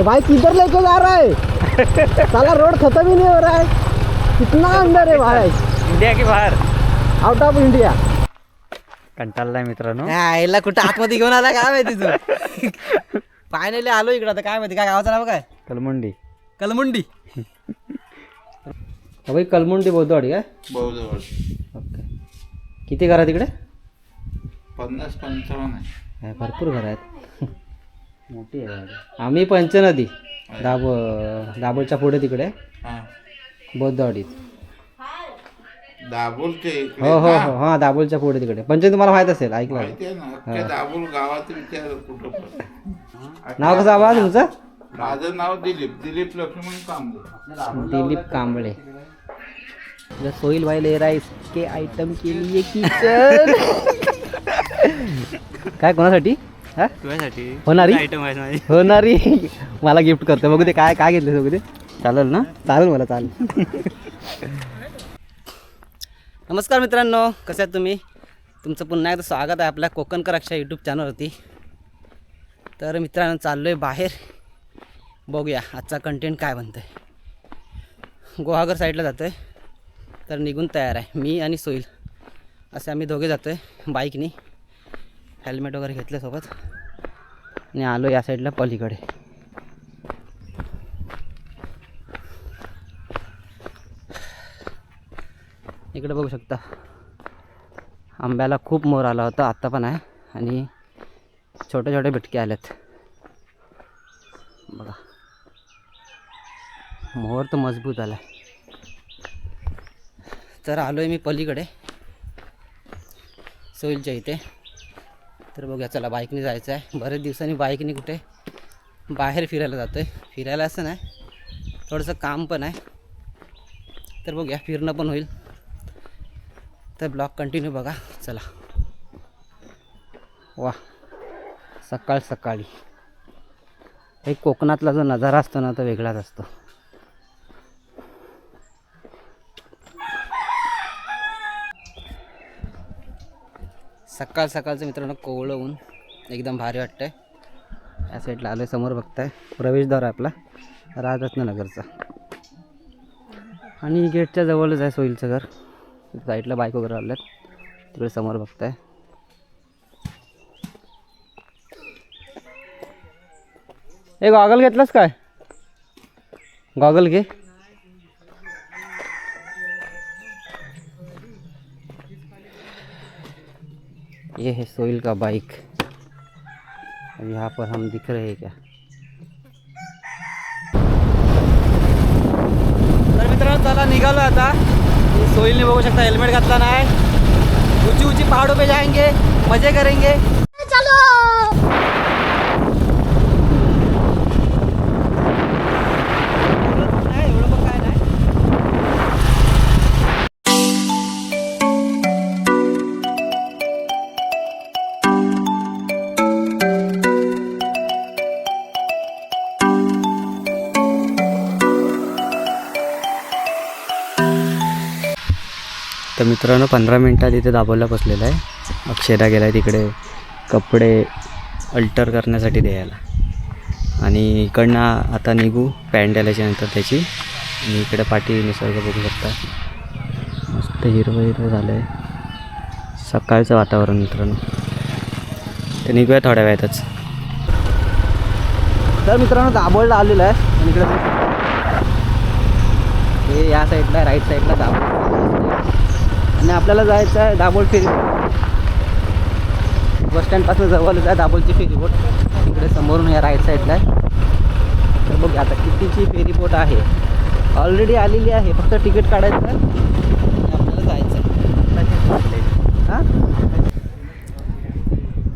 भाई किधर लेके जा रहा है? साला रोड खत्म ही नहीं हो रहा है. कितना अंदर है भाई. इंडिया की बाहेर, आउट ऑफ इंडिया. कंटाळलाय मित्रांनो. यायला कुठं आतमध्ये घेऊन आला काय माहिती तू. फायनली आलो इकडं. आता काय माहिती काय गावाचं नाव काय? कलमुंडी. कलमुंडी. भाई कलमुंडी बौद्धवाडी काय? बौद्धवाडी. ओके. किती घर आहे तिकडे? 50-55 आहे. भरपूर घर आहेत. मोठी आहे. आम्ही पंचनदी दाभोळच्या पुढे तिकडे हा. बौद्धवाडीत. दाभोलचे इकडे हो हो का? हो हां दाभोळच्या पुढे तिकडे पंचनदी तुम्हाला माहीत असेल ऐकलं. माहिती आहे ना अख्ख्या दाभोल गावात विचार कुठं पण. नाव कसं आबा तुमचं? माझं नाव दिलीप लक्ष्मण कांबळे. दिलीप कांबळे. सोहिल भाई ले रहा है इसके आइटम के लिए किचन. काय कोणासाठी? हा तुझ्यासाठी होणारी आयटम आहे माझी. होणारी मला गिफ्ट करतो. बघू ते काय काय घेतलं बघू ते. चालेल ना? चालेल मला चालेल. नमस्कार मित्रांनो, कसे आहात तुम्ही? तुमचं पुन्हा एकदा स्वागत आहे आपल्या कोकणकर अक्षा यूट्यूब चॅनलवरती. तर मित्रांनो चाललो आहे बाहेर. बघूया आजचा कंटेंट काय बनतं आहे. गुहागर साईडला जातो आहे. तर निघून तयार आहे मी आणि सोईल असे आम्ही दोघे जातो आहे बाईकनी. हेल्मेट वगैरे घेतलं सोबत आणि आलो या साईडला पलीकडे. इकडे बघू शकता आंब्याला खूप मोर आला होता. आत्ता पण आहे आणि छोटे छोटे बिटके आलेत बघा. मोर तर मजबूत आला. तर आलो आहे मी पलीकडे सोईलच्या इथे. तर बघूया चला बाईकने जायचं आहे. बरेच दिवसांनी बाईकने कुठे बाहेर फिरायला जातो आहे. फिरायला असं नाही, थोडंसं काम पण आहे. तर बघूया फिरणं पण होईल. तर ब्लॉग कंटिन्यू बघा चला. वा सकाळ सकाळी एक कोकणातला जो नजारा असतो ना तो वेगळाच असतो. सकाळ सकाळचं मित्रांनो कोवळं ऊन एकदम भारी वाटतंय. या साईडला आलं समोर बघताय प्रवेशद्वार आहे आपला राजरत्ननगरचा. आणि गेटच्या जवळच आहे सोईलचं घर. साईडला बाईक वगैरे आल्यात तिकडे समोर बघताय. ए गॉगल घेतलास काय? गॉगल घे. ये है सोइल का बाइक. अब यहाँ पर हम दिख रहे हैं क्या? तर मित्रांनो चला निघालो आता. सोहिलने बघू शकता हेल्मेट घातला नाही. ऊंची ऊंची पहाड़ों पे जाएंगे, मजे करेंगे. चलो एवढं पण काय नाही. तर मित्रांनो 15 मिनटात इथे दाभोळला बसलेला आहे. अक्षयदा गेला आहे तिकडे कपडे अल्टर करण्यासाठी द्यायला. आणि इकडनं आता निघू पॅन्ट आल्याच्या नंतर त्याची. आणि इकडे पाठी निसर्ग बघू शकता मस्त हिरवं हिरवं झालं आहे. सकाळचं वातावरण मित्रांनो. तर निघूया थोड्या वेळातच. तर मित्रांनो दाभोळला आलेलं आहे. आणि इकडे हे या साईडला राईट साईडला दाभोळ आणि आपल्याला जायचं आहे दाभोळ फेरी. बस स्टँडपासून जवळच आहे दाभोळची फेरी बोट. इकडे समोरून या राईट साईडला आहे. तर बघ आता कितीची फेरी बोट आहे. ऑलरेडी आलेली आहे, फक्त तिकीट काढायचं आहे आपल्याला जायचं आहे. हां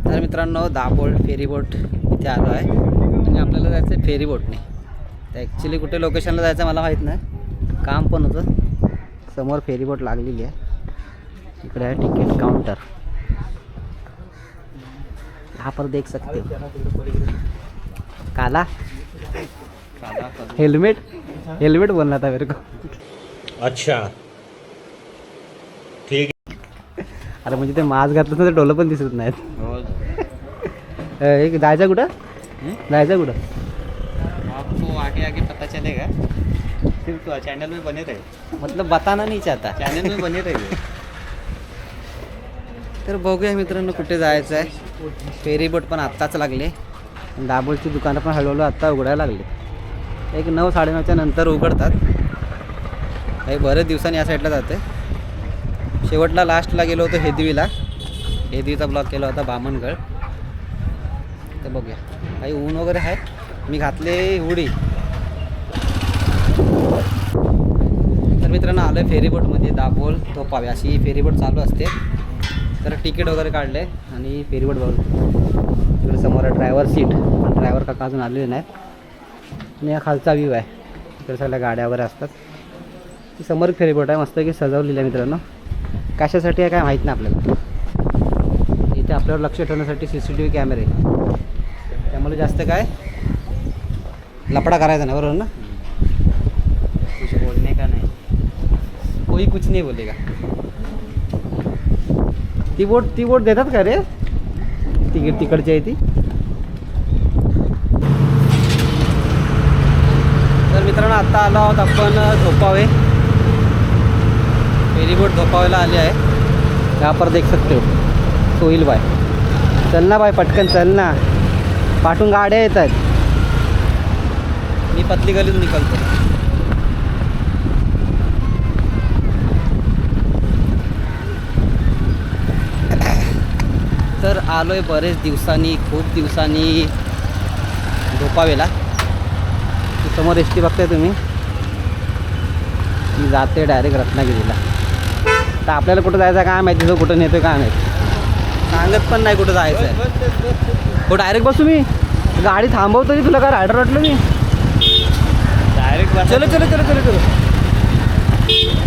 तर मित्रांनो दाभोळ फेरी बोट इथे आलो आहे आणि आपल्याला जायचं आहे फेरी बोटने. तर ॲक्च्युली कुठे लोकेशनला जायचं मला माहीत नाही, काम पण होतं. समोर फेरी बोट लागलेली आहे. इकडे आहे टिकट काउंटर. यहाँ पर देख सकते हो काला हेलमेट. हेलमेट बोलना था मेरे को. अच्छा ठीक. अरे म्हणजे ते मास्क घातलं तर डोलं पण दिसत नाहीत. एक जायचं कुठं? जायचं कुठं? आगे आगे पता चलेगा, सिर्फ चैनल में बने रहे, मतलब बताना नाही चाहता. चैनल में बने रहे. तर बघूया मित्रांनो कुठे जायचं आहे. फेरीबोट पण आत्ताच लागले. दाभोळची दुकानं पण हळूहळू आत्ता उघडायला लागले. एक 9-9:30च्या नंतर उघडतात. काही बरेच दिवसांनी या साईडला जाते. शेवटला लास्टला गेलो होतो हेदवीला. हेदवीचा ब्लॉग केला होता बामणगड. तर बघूया काही ऊन वगैरे आहे. मी घातले उडी. तर मित्रांनो आलो आहे फेरीबोटमध्ये. दाभोळ धोपावे अशी फेरीबोट चालू असते. तर तिकीट वगैरे काढले आणि फेरीबोट बघू. इकडे समोर आहे ड्रायव्हर सीट. पण ड्रायव्हर काका अजून आलेले नाहीत. आणि हा खालचा व्ह्यू आहे. इकडे सगळ्या गाड्या वगैरे असतात. ही समोर फेरीबोट आहे. मस्त की सजवलेली आहे मित्रांनो. कशासाठी आहे काय माहीत नाही आपल्याला. इथे आपल्यावर लक्ष ठेवण्यासाठी CCTV कॅमेरे. त्यामुळे जास्त काय लफडा करायचा नाही, बरोबर ना. कुछ बोलने का नहीं. कोई कुछ नाही बोलेगा. ती बोट देतात का रे तिकीट तिकडची आहे ती. तर मित्रांनो आत्ता आलो आहोत आपण धोपावे. फेरीबोट धोपावेला आले आहे. यहाँ पर देख सकते हो सोहिल भाई. चल ना भाई पटकन चल ना. पाठून गाड्या येत आहेत. मी पतली गलीतून निघतो. तर आलो आहे बरेच दिवसांनी, खूप दिवसांनी धोपावेला. समोर एस.टी. बघताय तुम्ही. मी जाते डायरेक्ट रत्नागिरीला. तर आपल्याला कुठं जायचं काय माहिती. तो कुठं नेतो काय माहिती. सांगत पण नाही कुठं जायचं आहे. हो डायरेक्ट बसू मी. गाडी थांबवतो की तुला काय रायडर वाटलं मी. डायरेक्ट चलो चलो चलो चलो चलो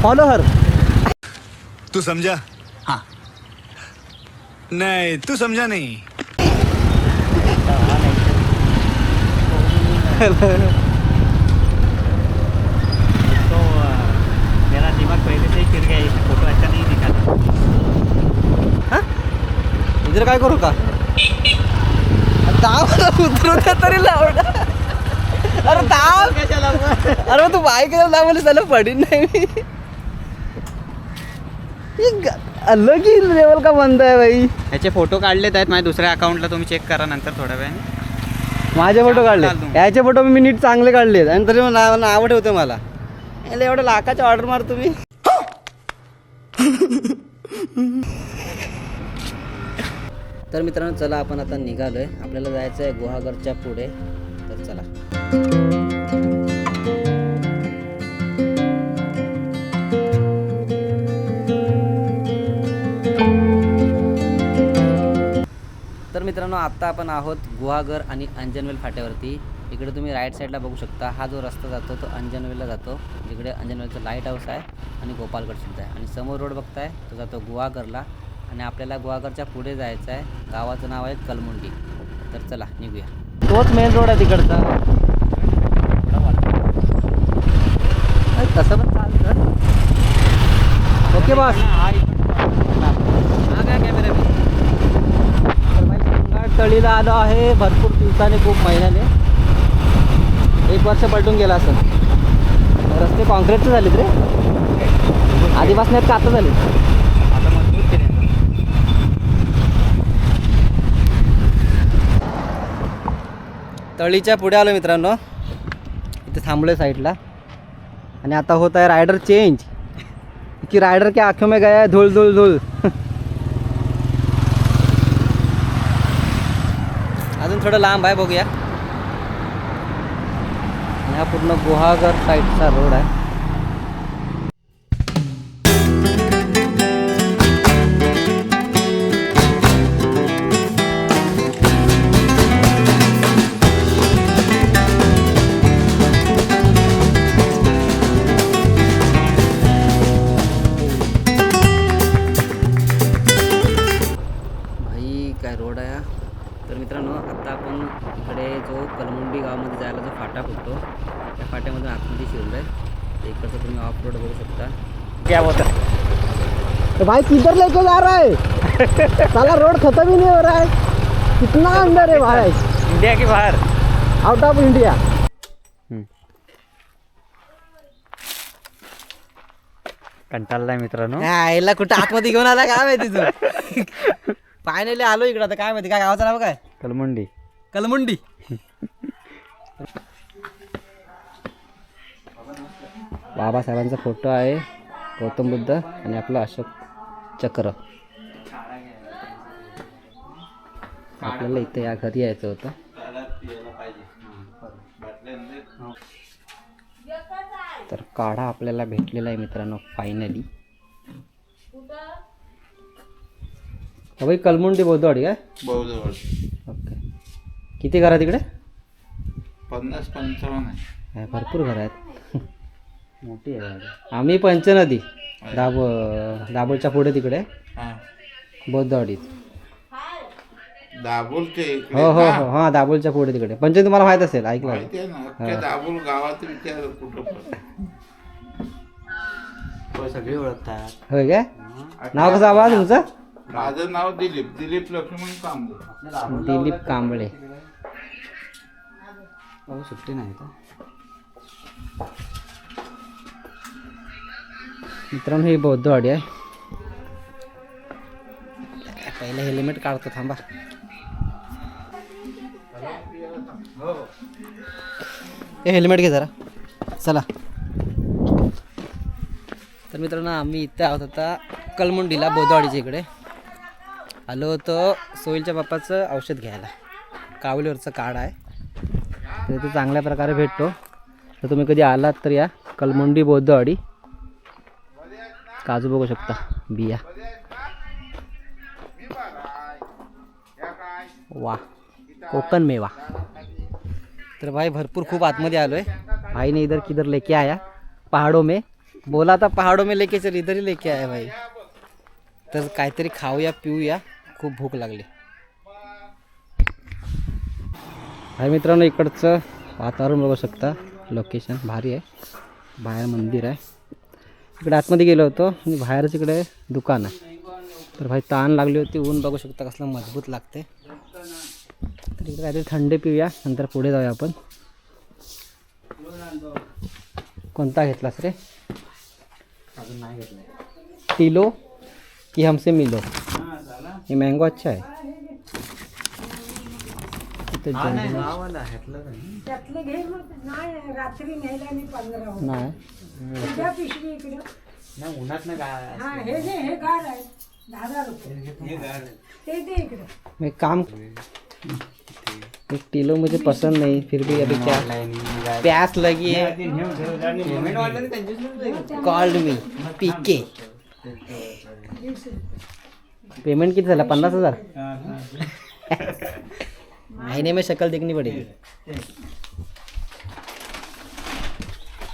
फॉलो हर. तू समझा? हाँ. नहीं तू समझा नहीं. तो मेरा दिमाग पहले से ही फिर गया, इसमें फोटो अच्छा नहीं दिखा. हां इधर काय करू का. दाब उतरवता तरी लावडा. अरे दाब. अरे तू बाईक दाबवली त्याला पडीन नाही मी. अलग ही लेवल का बंद आहे भाई. ह्याचे फोटो काढलेत आहेत माझ्या दुसऱ्या अकाउंटला, तुम्ही चेक करा नंतर थोड्या वेळाने. माझे फोटो काढले. घाल दूंगा. याचे फोटो मी नीट चांगले काढलेत आणि तरी नाव ठेवते मला. याला एवढं लाखाची ऑर्डर मार तुम्ही. तर मित्रांनो चला आपण आता निघालोय. आपल्याला जायचं आहे गुहागरच्या पुढे. तर चला. तर मित्रांनो आत्ता आपण आहोत गुहागर आणि अंजनवेल फाट्यावरती. इकडे तुम्ही राईट साईडला बघू शकता. हा जो रस्ता जातो तो अंजनवेलला जातो. इकडे अंजनवेलचं लाईट हाऊस आहे आणि गोपालगड सुद्धा आहे. आणि समोर रोड बघताय तो जातो गुहागरला. आणि आपल्याला गुहागरच्या पुढे जायचं आहे. गावाचं नाव आहे कलमुंडी. तर चला निघूया. तोच मेन रोड आहे तिकडचा. तसं पण चालतं. Okay boss. हा काय कॅमेरा मी. तळीला आलो आहे भरपूर दिवसाने, खूप महिन्याने. 1 वर्ष पलटून गेला असं. रस्ते कॉन्क्रीटचे झालेत रे. आधीपासून आहेत का आता झाले. आता मजबूत केले. तळीच्या पुढे आलो मित्रांनो. इथे थांबलोय साईडला. आणि आता होत आहे रायडर चेंज. की रायडर के आँखों में गया है धूल धूल धूल. अजून थोडं लांब आहे बघूया. हा पूर्ण गुहागर साईडचा रोड आहे. भाई काय रोड आहे. तर मित्रांनो आता आपण इकडे जो कलमुंडी गावामध्ये जायला जो फाटा फुटतो त्या फाट्यामधून आतमध्ये शिरलो आहे. तर इकडचं तुम्ही ऑफ रोड बघू शकता. क्या होता तो भाई किधर लेके जा रहा है. साला रोड खत्म ही नहीं हो रहा है. कितना अंदर है भाई. इंडिया के बाहर. Out of India. कंटाळलाय मित्रांनो. यायला कुठं आतमध्ये घेऊन आला काय माहिती तू. फायनली आलो इकडं. आता काय माहिती काय गावाचं नाव काय? कलमुंडी. कलमुंडी. बाबासाहेबांचा फोटो आहे, गौतम बुद्ध आणि आपलं अशोक चक्र. आपल्याला इथं या घरी यायचं होतं. तर काढा आपल्याला भेटलेला आहे मित्रांनो फायनली. भाई कलमुंडी बौद्धवाडी काय? बौद्धवाड ओके. किती घर आहे तिकडे? 50-55 आहे. आहे, भरपूर घर आहेत. मोठी आहे. आम्ही पंचनदी दाभोळच्या पुढे तिकडे हा. बौद्धवाडीत. दाभोलचे इकडे हो हो ना? हो हां दाभोळच्या पुढे तिकडे. पंचनदी तुम्हाला माहीत असेल, ऐकलं. माहिती आहे ना, अख्ख्या दाभोल गावात विचार कुठं पण. सगळे ओळखतात. होय काय? नाव कसं आबा तुमचं? माझं नाव दिलीप लक्ष्मण कांबळे. दिलीप कांबळे. सुट्टी नाही का? मित्रांनो ही बौद्धवाडी आहे. पहिलं हेल्मेट काढतो थांबा. हे हेल्मेट घे जरा. चला. तर मित्रांनो आम्ही इथे आहोत आता कलमुंडीला बौद्धवाडीच्या इकडे. आलो होतो सोहिलच्या बाप्पाचं औषध घ्यायला. कावलीवरचं कार्ड आहे तर इथे चांगल्या प्रकारे भेटतो. तर तुम्ही कधी आलात तर या कलमुंडी बौद्धवाडी. काजू बघू शकता, बिया. वा, कोकण मेवा. तर भाई भरपूर खूप आतमध्ये आलो आहे. भाई ने इधर किधर लेके आया पहाड़ों में. बोला था पहाड़ों में लेके चल, इधर ही लेके आया भाई. तर काहीतरी खाऊया पिऊया, खूप भूक लागली. भाई मित्रांनो इकडचं वातावरण बघू शकता, लोकेशन भारी आहे. बाहेर मंदिर आहे. इकडे आतमध्ये गेलो होतो आणि बाहेरच इकडे दुकान आहे. तर भाई ताण लागली होती, ऊन बघू शकता कसलं मजबूत लागते. तर इकडे काहीतरी थंड पिऊया, नंतर पुढे जाऊया आपण. कोणता घेतलास रे? अजून नाही घेतलं. टिलो की हमसे मिलो? ये मँगो अच्छा आहे. इथे जंगल त्यातलं घे मग. नाही रात्री न्यायला मी 15 होतो. नाही. उद्या पिशवी इकडं. नाही उन्हात ना काय. हा हे घे, हे गार आहे. 10 रुपये ते दे इकडे. मैं काम एक टिलो मुझे पसंद नहीं, फिर भी अभी क्या प्यास लगी है. कॉल्ड मी पीके. पेमेंट किती झाला? 50,000. महीने में शक्ल देखनी पडेगी.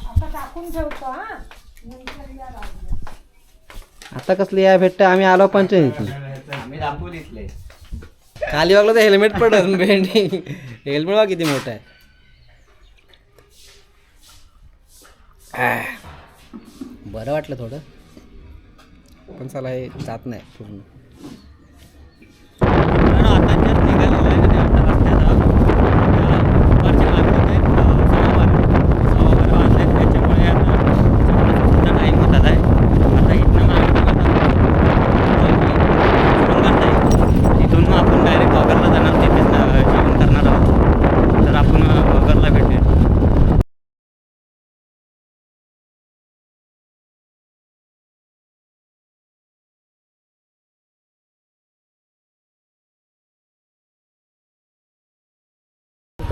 आता टाकून ठेवतो हा. नंतर या राहू. आता कसली या भेटतं? आम्ही आलो पंचायतीत. आम्ही दाखवू दिसले. खाली वागलं तर हेल्मेट पडत. भेंडी हेल्मेट बघा किती मोठं आहे. बरं वाटलं थोडं, पण चला हे जात नाही पूर्ण. आता जर निघालेलं आहे आणि आता रस्त्याचा दुपारच्या मार्केट सव्वा वाजले. त्याच्यामुळे आता सुद्धा टाईम होत आला आहे. आता इथनं मागे करता येईल. इथून मग आपण डायरेक्ट वगरला जाणार, तिथेच जेवण करणार आहोत. तर आपण वगरला भेटूया.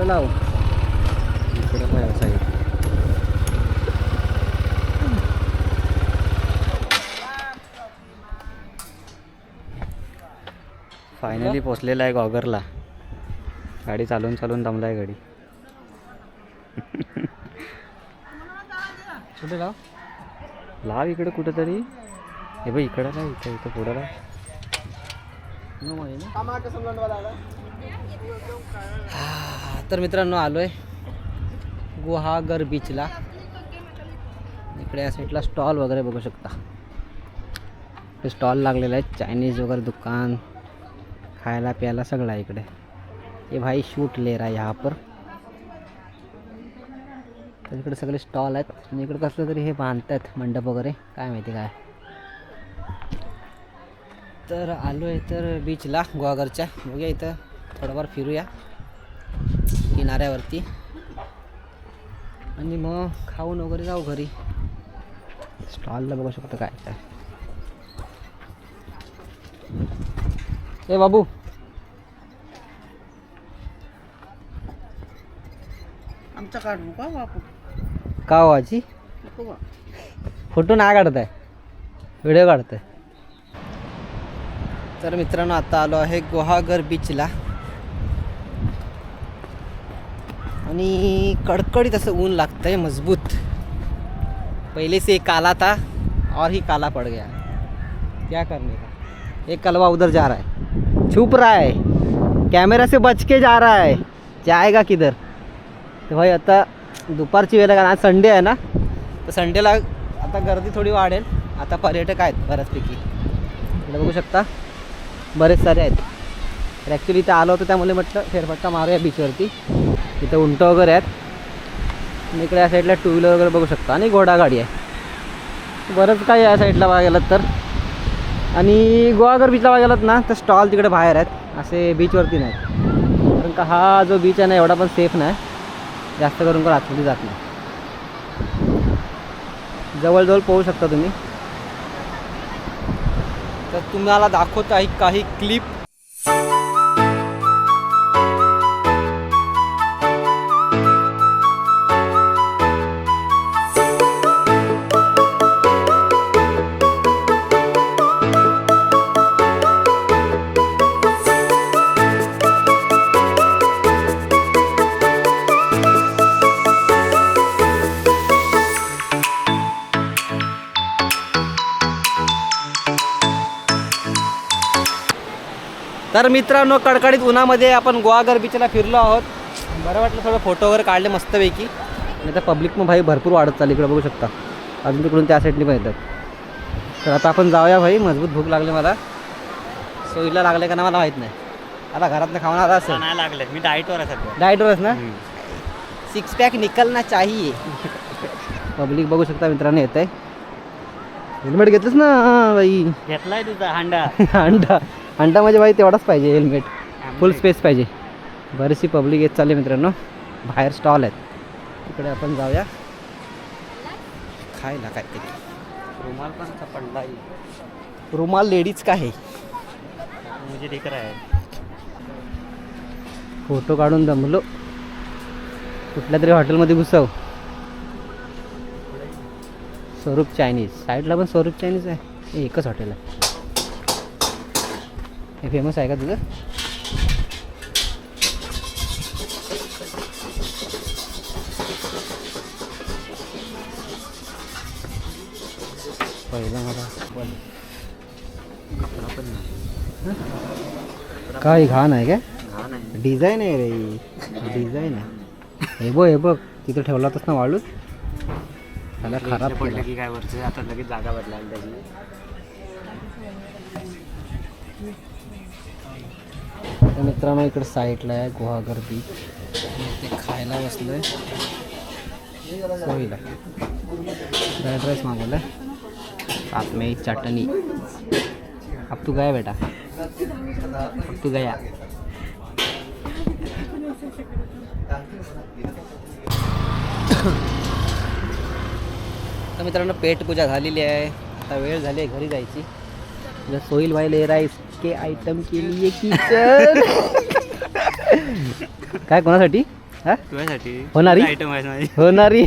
लाव इकडे काय साईड. फायनली पोचलेला आहे गॉगरला. गाडी चालवून चालवून दमला आहे गाडी. कुठे लाव? लाव इकडे कुठेतरी. हे बघ इकडं लाव, इथं इथं पुढं लाव. तर मित्रांनो आलो आहे गुहागर बीचला. इकडे या साईडला स्टॉल वगैरे बघू शकता. हे स्टॉल लागलेले आहेत, चायनीज वगैरे दुकान, खायला प्यायला सगळं आहे इकडे. ये भाई शूट ले रहा है यहाँ पर. तर इकडे सगळे स्टॉल आहेत आणि इकडे कसलं तरी हे बांधतात मंडप वगैरे, काय माहिती काय. तर आलो आहे तर बीचला गोवाघरच्या. बघूया इथं थोडंफार फिरूया किनाऱ्यावरती आणि मग खाऊन वगैरे जाऊ घरी. स्टॉलला बघू शकतो काय काय. ए बाबू, आमचा काढू का बापू? का व्हायची फोटो नाही काढत आहे, व्हिडिओ काढत आहे. तर मित्रांनो आता आलो आहे गुहागर बीचला आणि कडकडीत असं ऊन लागतंय मजबूत. पहले से काला था और ही काला पड़ गया, क्या करने का. एक कलवा उधर जा रहा है, छुप रहा है, कैमरा से बच के जा रहा है, जाएगा किधर. तर भाई आता दुपारची वेळ आहे, आज संडे आहे ना, तर संडेला आता गर्दी थोडी वाढेल. आता पर्यटक आहेत बऱ्याचपैकी, इकडे बघू शकता बरेच सारे आहेत. तर ॲक्च्युली इथे आलो होतो त्यामुळे म्हटलं फेरफटका मारूया बीचवरती. इथं उंट वगैरे आहेत आणि इकडे या साईडला टू व्हीलर वगैरे बघू शकता आणि घोडागाडी आहे. बरंच काय या साईडला बघायलात तर. आणि गोवाघर बीचला बघायलात ना तर स्टॉल तिकडे बाहेर आहेत, असे बीचवरती नाहीत. कारण का हा जो बीच आहे ना एवढा पण सेफ नाही, जास्त करून कोण आतमध्ये जात नाही. जवळजवळ पोहू शकता तुम्ही. तर तुम्हाला दाखवत आहे काही क्लिप. तर मित्रांनो कडकडीत उन्हामध्ये आपण गोवाघर बीचला फिरलो आहोत. बरं वाटलं, थोडं फोटो वगैरे काढले मस्तपैकी. आणि आता पब्लिक मग भाई भरपूर वाढत चालली, इकडे बघू शकता. अजून तिकडून त्या साईडनी पण येतात. तर आता आपण जाऊया भाई, मजबूत भूक लागली मला. सोयीला लागले का ना मला माहीत नाही. आता घरातनं खाऊन आला असेल. नाही लागले, मी डाएटवर आहे सध्या. डाएटवरच ना. 6 पॅक निकलना चाहिए. पब्लिक बघू शकता मित्रांनो येत आहे. हेल्मेट घेतलंच ना बाई. घेतलाय तुझा हांडा. अंडा म्हणजे भाई तेवढाच पाहिजे, हेल्मेट फुल स्पेस पाहिजे. बरीचशी पब्लिक येत चालली मित्रांनो. बाहेर स्टॉल आहेत, इकडे आपण जाऊया खायला काहीतरी. रुमाल पण पडला, रुमाल लेडीज का आहे. मुझे दिख रहा है. फोटो काढून जमलो. कुठल्या तरी हॉटेलमध्ये घुसव. स्वरूप चायनीज, साईडला पण स्वरूप चायनीज आहे. हे एकच हॉटेल आहे. हे फेमस आहे का तुझं. पहिलं मला काय घाण आहे काय. डिझाईन आहे रे, डिझाईन आहे. हे बघ तिथं ठेवला होतास ना वाळूच, त्याला खराब पडलं की काय वरचं, आता लगेच जागा बदलायला त्याची. तर मित्रांनो इकडे साईडला आहे गुहागर बीच. ते खायला बसलोय सोयीला. फ्राईड राईस मागवला आहे, साथ में चटनी. अब तू गया बेटा, अब तू गया. तर मित्रांनो पेटपूजा झालेली आहे, आता वेळ झाली आहे घरी जायची. जर सोईल भाई ले रहा है इसके आइटम के लिए किचन. काय कोणासाठी. हा तुझ्यासाठी होणारी आयटम आहे माझी. होणारी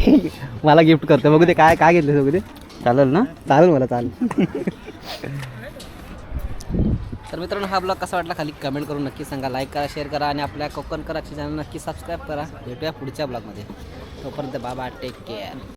मला गिफ्ट करतो. बघू दे काय काय घेतलं. बघू दे. चालेल ना. चालेल मला चालेल. तर मित्रांनो हा ब्लॉग कसा वाटला खाली कमेंट करून नक्की सांगा. लाईक करा, शेअर करा आणि आपल्या कोकण कराची चॅनल नक्की सबस्क्राईब करा. भेटूया पुढच्या ब्लॉगमध्ये. तोपर्यंत बाबा, टेक केअर.